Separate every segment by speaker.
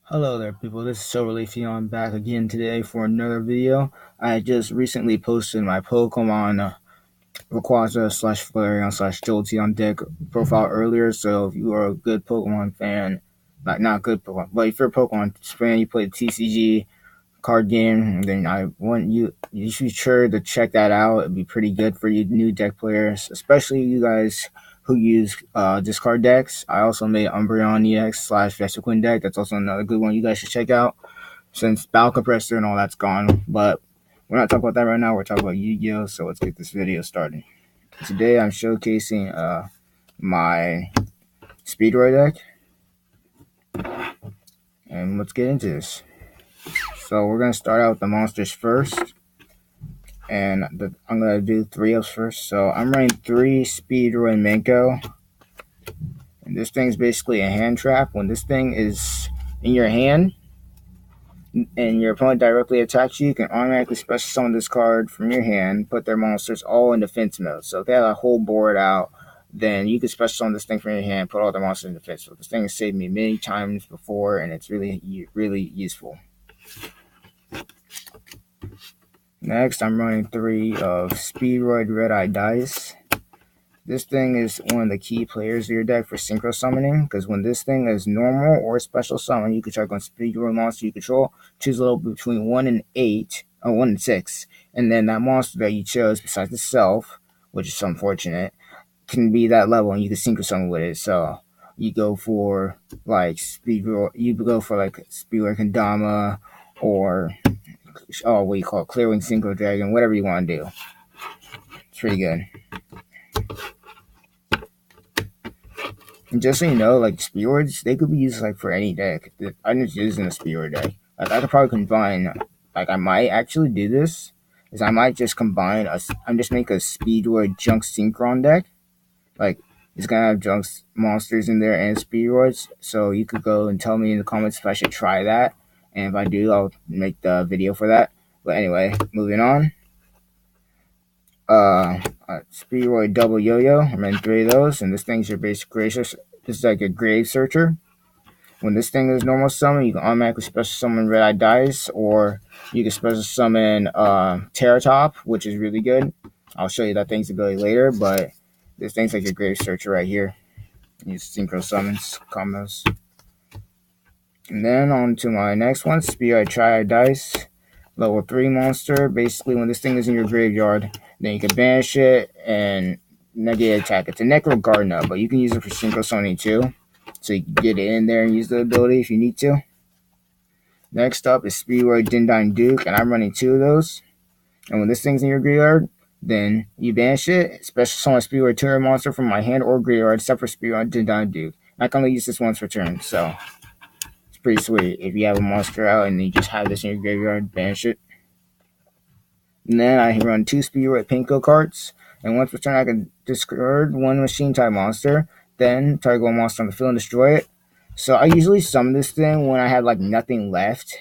Speaker 1: Hello there, people. This is Silver Leafy. I'm back again today for another video. I just recently posted my Pokemon Rayquaza slash Flareon slash Jolteon deck profile earlier. So if you are a good Pokemon fan, like not good Pokemon, but if you're a Pokemon fan, you play the TCG card game, then I want you should be sure to check that out. It'd be pretty good for you new deck players, especially you guys who use discard decks. I also made Umbreon EX slash Vexiquin deck. That's also another good one you guys should check out since Battle Compressor and all that's gone. But we're not talking about that right now. We're talking about Yu-Gi-Oh! So let's get this video started. Today I'm showcasing my Speedroid deck, and let's get into this. So we're gonna start out with the monsters first. And I'm going to do 3-ups first. So I'm running 3 Speedroid Manko. And this thing's basically a hand trap. When this thing is in your hand and your opponent directly attacks you, you can automatically special summon this card from your hand, put their monsters all in defense mode. So if they have a whole board out, then you can special summon this thing from your hand, put all their monsters in defense mode. This thing has saved me many times before, and it's really, really useful. Next, I'm running 3 of Speedroid Red Eye Dice. This thing is one of the key players of your deck for synchro summoning, because when this thing is normal or special summon, you can check on Speedroid monster you control, choose a level between 1 and 8, or 1 and 6, and then that monster that you chose besides itself, which is unfortunate, can be that level, and you can synchro summon with it. So you go for like Speedroid Kendama, or what you call it, Clearwing Synchro Dragon, whatever you want to do. It's pretty good. And just so you know, like Speedroids, they could be used like for any deck. I'm just using a Speedroid deck. Like I could probably combine. Like I might actually do this. Is I might just combine I'm just make a Speedroid Junk Synchron deck. Like it's gonna have Junk monsters in there and Speedroids. So you could go and tell me in the comments if I should try that. And if I do, I'll make the video for that. But anyway, moving on. Speedroid Double Yo-Yo. I'm in 3 of those, and this thing's your basic gracious. This is like a grave searcher. When this thing is normal summon, you can automatically special summon Red Eye Dice, or you can special summon Terratop, which is really good. I'll show you that thing's ability later, but this thing's like your grave searcher right here. Use synchro summons combos. And then on to my next one, Speedroid Triad Dice. Level 3 monster. Basically, when this thing is in your graveyard, then you can banish it and negate attack. It's a Necro Gardener, but you can use it for synchro summoning too. So you can get it in there and use the ability if you need to. Next up is Speedroid Dindine Duke, and I'm running 2 of those. And when this thing's in your graveyard, then you banish it. Special summon Speedroid Tuner monster from my hand or graveyard, except for Speedroid Dindine Duke. I can only use this once per turn, so it's pretty sweet. If you have a monster out and you just have this in your graveyard, banish it. And then I run 2 Speedroid Pinko cards, and once per turn I can discard 1 machine type monster, then target one monster on the field and destroy it. So I usually summon this thing when I have like nothing left,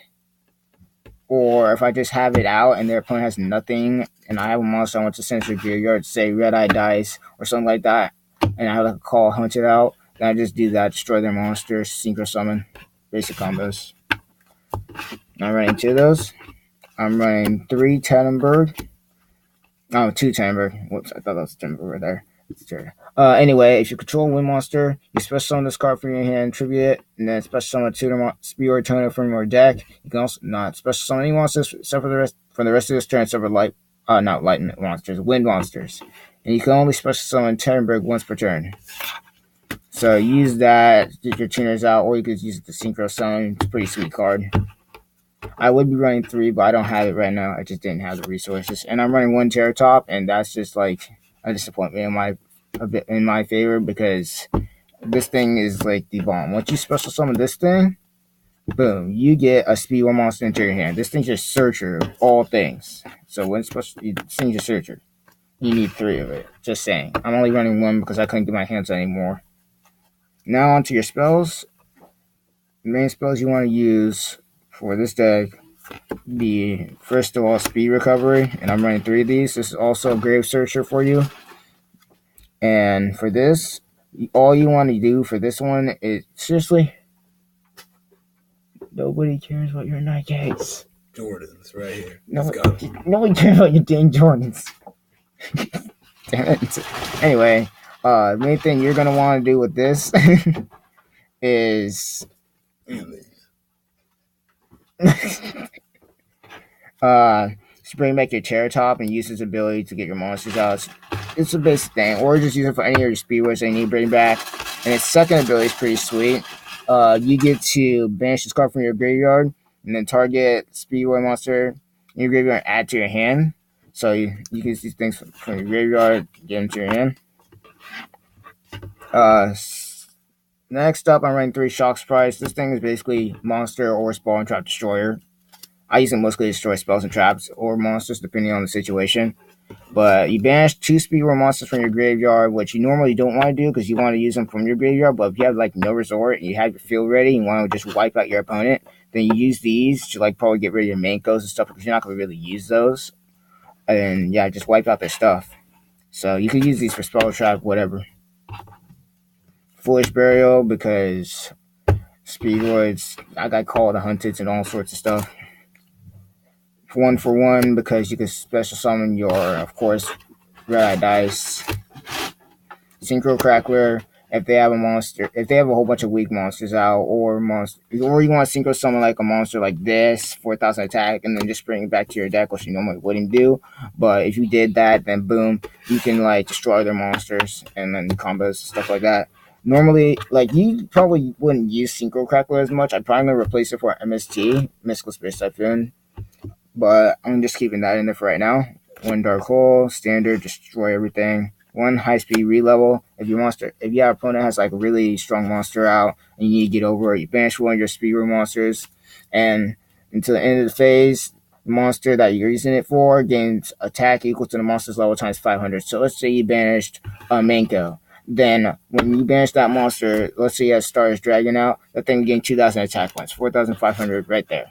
Speaker 1: or if I just have it out and their opponent has nothing, and I have a monster I want to send to the graveyard, say Red Eye Dice or something like that, and I have like a call, hunt it out, then I just do that, destroy their monster, synchro summon, basic combos. I'm running 2 of those. I'm running 3 Tannenberg. Oh, 2 Tannenberg. Whoops, I thought that was Tannenberg right there. Anyway, if you control a wind monster, you special summon this card from your hand, tribute it, and then special summon a tutor Speedroid Toner from your deck. You can also not special summon any monsters except for the rest of this turn, except for not light monsters, wind monsters. And you can only special summon Tannenberg once per turn. So use that, get your tuners out, or you could use it to synchro summon. It's a pretty sweet card. I would be running 3, but I don't have it right now. I just didn't have the resources. And I'm running 1 Terratop, and that's just like a disappointment in my favor, because this thing is like the bomb. Once you special summon this thing, boom, you get a Speed 1 monster into your hand. This thing's your searcher of all things. So when this thing's your searcher, you need 3 of it. Just saying. I'm only running 1 because I couldn't get my hands on any more. Now onto your spells. The main spells you want to use for this deck, the first of all, Speed Recovery, and I'm running 3 of these. This is also a Grave Searcher for you. And for this, all you want to do for this one is seriously Nobody cares about your Nikes.
Speaker 2: Jordans right here.
Speaker 1: Nobody cares about your dang Jordans. Damn it. Anyway, the main thing you're gonna want to do with this is just bring back your chair top and use its ability to get your monsters out. It's a basic thing, or just use it for any of your speedways that you need to bring back. And its second ability is pretty sweet. You get to banish this card from your graveyard and then target speedway monster in your graveyard and add to your hand. So you can use these things from your graveyard, get into your hand. Next up, I'm running 3 Shock Sprites. This thing is basically monster or spawn trap destroyer. I use it mostly to destroy spells and traps or monsters depending on the situation. But you banish 2 speedrun monsters from your graveyard, which you normally don't want to do because you want to use them from your graveyard. But if you have like no resort and you have your field ready and you want to just wipe out your opponent, then you use these to like probably get rid of your Mankos and stuff because you're not going to really use those. And yeah, just wipe out their stuff. So you can use these for spell trap, whatever. Foolish Burial because Speedroids, I got called the Hunted and all sorts of stuff. 1 for 1 because you can special summon your, of course, Red Eye Dice. Synchro Crackler, if they have a whole bunch of weak monsters out, or you want to synchro summon like a monster like this, 4,000 attack, and then just bring it back to your deck, which you normally wouldn't do. But if you did that, then boom, you can like destroy their monsters and then combos and stuff like that. Normally, like you probably wouldn't use Synchro Crackler as much. I'd probably replace it for MST, Mystical Space Typhoon. But I'm just keeping that in there for right now. 1 Dark Hole, standard, destroy everything. 1 high speed re-level. If your opponent has like a really strong monster out and you need to get over it, you banish 1 of your speed room monsters, and until the end of the phase, the monster that you're using it for gains attack equal to the monster's level times 500. So let's say you banished a Manko. Then when you banish that monster, let's say you have Stardust Dragon out, that thing gains 2,000 attack points, 4,500 right there.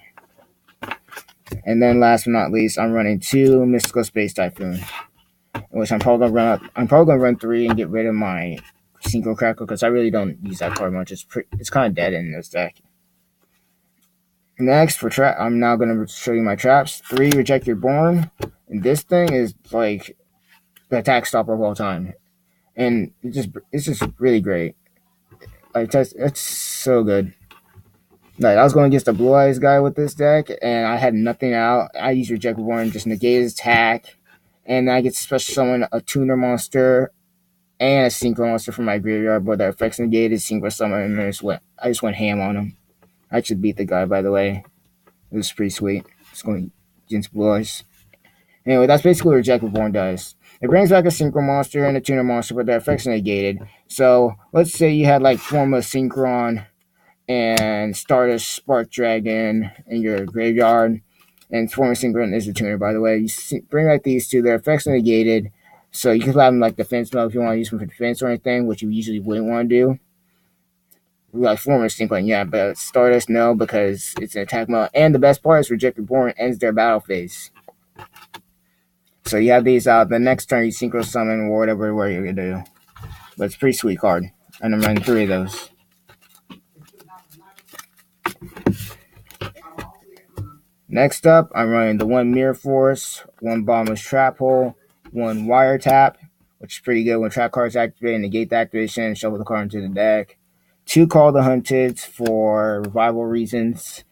Speaker 1: And then last but not least, I'm running 2 Mystical Space Typhoon, which I'm probably gonna run 3 and get rid of my Synchro Crackle because I really don't use that card much. It's kind of dead in this deck. Next for trap, I'm now gonna show you my traps. 3 Reject Your Born, and this thing is like the attack stopper of all time, and it's just really great. Like it's so good. Like I was going against a Blue Eyes guy with this deck, and I had nothing out. I used Reject Reborn, just negate his attack, and I get to special summon a tuner monster and a synchro monster from my graveyard, but their effects negated, synchro summon, and I just went ham on him. I actually beat the guy, by the way. It was pretty sweet. It's going against Blue Eyes. Anyway, that's basically what Reject Reborn does. It brings back a synchro monster and a tuner monster, but their effects are negated. So let's say you had like form a Synchron and Stardust Spark Dragon in your graveyard, and Former Synchron is a tuner, by the way. You bring back these 2, their effects are negated, so you can have them like defense mode if you want to use them for defense or anything, which you usually wouldn't want to do. Like Former Synchron, yeah, but Stardust, no, because it's an attack mode. And the best part is Reject Reborn ends their battle phase. So you have these out. The next turn you synchro summon or whatever you're going to do. But it's a pretty sweet card. And I'm running 3 of those. Next up, I'm running the 1 Mirror Force, 1 Bottomless Trap Hole, 1 Wiretap, which is pretty good when trap cards activate, negate the activation, and shuffle the card into the deck. 2 Call the Hunted for revival reasons,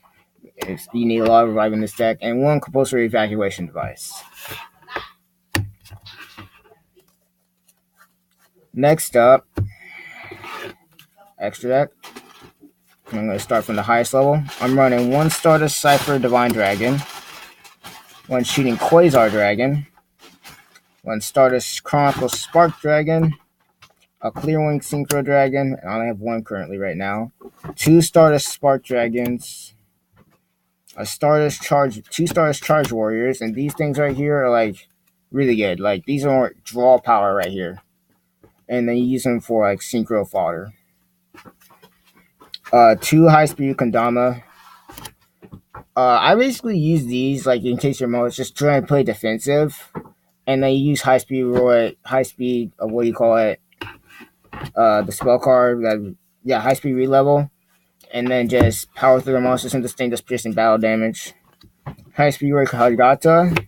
Speaker 1: if you need a lot of revive in this deck, and 1 Compulsory Evacuation Device. Next up, extra deck. I'm going to start from the highest level. I'm running 1 Stardust Cypher Divine Dragon, 1 Shooting Quasar Dragon, 1 Stardust Chronicle Spark Dragon, a Clearwing Synchro Dragon, and I only have 1 currently right now, 2 Stardust Spark Dragons, 2 Stardust Charge Warriors, and these things right here are like really good. Like these are draw power right here, and then you use them for like synchro fodder. 2 High Speed Kandama. I basically use these like in case your most just trying to play defensive, and then you use high speed, what do you call it? The spell card high speed re-level, and then just power through the monsters, and this thing does piercing battle damage. High Speedroid Kagata.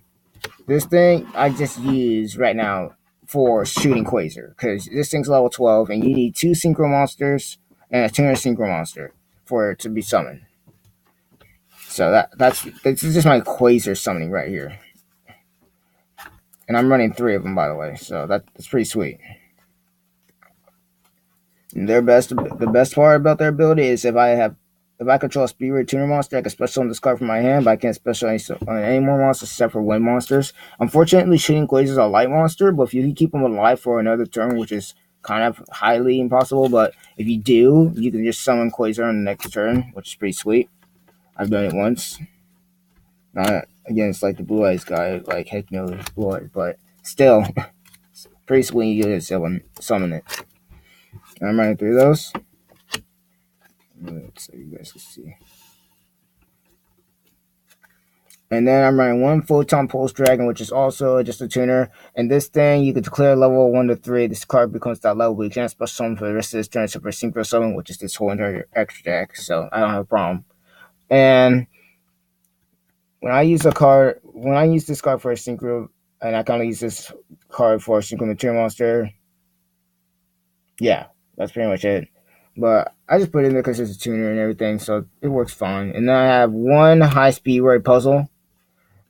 Speaker 1: This thing I just use right now for shooting Quasar, because this thing's level 12, and you need 2 synchro monsters and a tuner synchro monster for it to be summoned. So this is just my Quasar summoning right here. And I'm running 3 of them, by the way, so that's pretty sweet. And the best part about their ability is if I control a Speedroid tuner monster, I can special summon this card from my hand, but I can't special on any more monsters except for wind monsters. Unfortunately, shooting Quasar is a light monster, but if you can keep them alive for another turn, which is kind of highly impossible, but if you do, you can just summon Quasar on the next turn, which is pretty sweet. I've done it once. Not against like the Blue Eyes guy, like heck no Blue Eyes, but still, it's pretty sweet. You can summon it. And I'm running through those. So you guys can see. And then I'm running 1 Photon Pulse Dragon, which is also just a tuner. And this thing, you can declare level 1 to 3. This card becomes that level, but you can't special summon for the rest of this turn except for Synchro Summon, which is this whole entire extra deck. So I don't have a problem. And when I use this card for a Synchro, and I kind of use this card for a Synchro Material Monster, yeah, that's pretty much it. But I just put it in there because it's a tuner and everything, so it works fine. And then I have 1 High Speedroid Puzzle,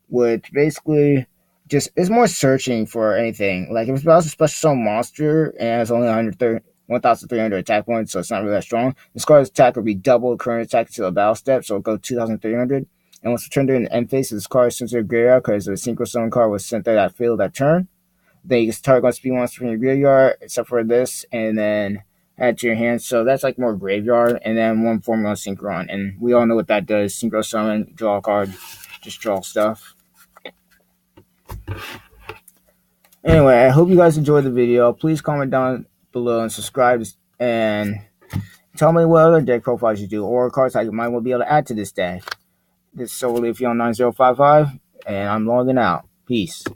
Speaker 1: which basically just is more searching for anything. Like if it's about a special summon monster and it's only 1,300 attack points, so it's not really that strong. This card's attack will be double the current attack until the battle step, so it'll go 2,300. And once returned during the end phase, this card is sent to the graveyard because the Synchro Summon card was sent there that field that turn. Then you can target one speed monster from your graveyard, except for this, and then add to your hand. So that's like more graveyard, and then 1 Formula Synchron. And we all know what that does. Synchro Summon, draw a card, just draw stuff. Anyway, I hope you guys enjoyed the video. Please comment down below and subscribe, and tell me what other deck profiles you do, or cards I might be able to add to this deck. This is Solely on 9055, and I'm logging out. Peace.